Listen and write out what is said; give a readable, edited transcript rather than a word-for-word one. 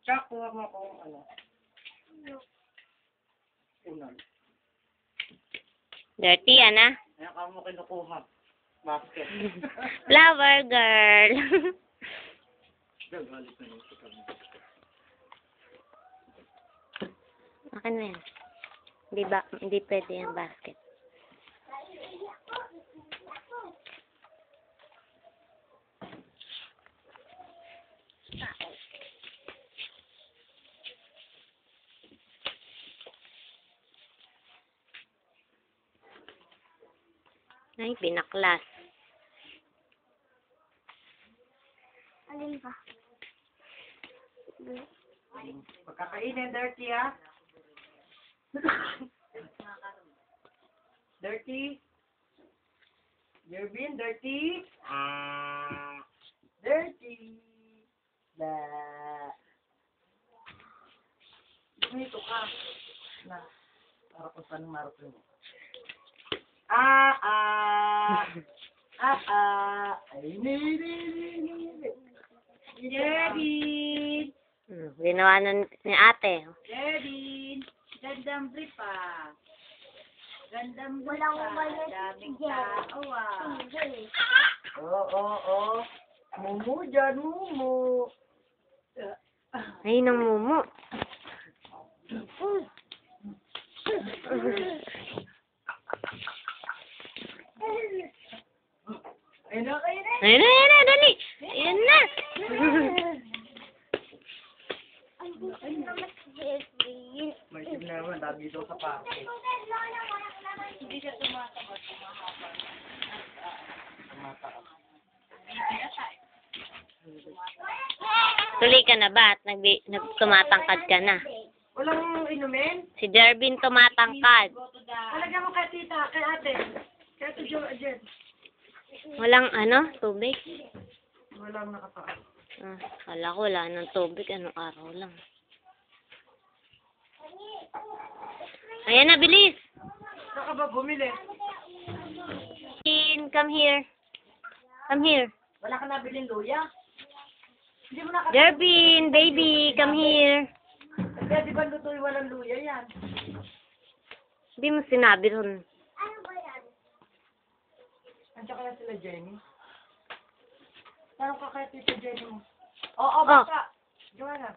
Tsaka kuha mo akong ano. Unan. Dirty, ana? Ayan ka mo kinukuha. Basket. Flower girl. Galit na yung sikap mo. Akin na yan. Hindi pwede yung basket. Ay, binaklas. Alin ba? Pagkakainin, dirty ha? Dirty? Jervin, dirty? Dirty? Bah. Dito ka. Na. Para kung saan marap mo. Ay, Jervin! Ginawa ni ate. Jervin! Gandang brief ah. Gandang brief ah. Daming tao ah. Oo. Mumu dyan, mumu. Ay, nang mumu. Ayun na, kayo na. Ayun na, dali. Ayun na. May tip na naman, dami daw sa parke. Hindi siya tumatakot. Tumahaba. Tumataas. Tuloy ka na ba? At tumatangkad ka na? Walang inumin? Si Jervin tumatangkad. Talagyan mo kay tita, kay ate. Kay ate Jen. Walang tubig. Walang nakataas. Kala ko wala ng tubig. Anong araw lang. Ayan na, bilis. Saan ka ba bumili? Come here. Come here. Wala ka nabiling luya? Hindi mo nakataas. Jervin, baby, come here. Kaya di ba lutoy walang luya yan? Hindi mo sinabi ron. Andiyan kaya sila Jenny? Tanong ka kaya tita Jenny mo. Oo, basta. Joanna.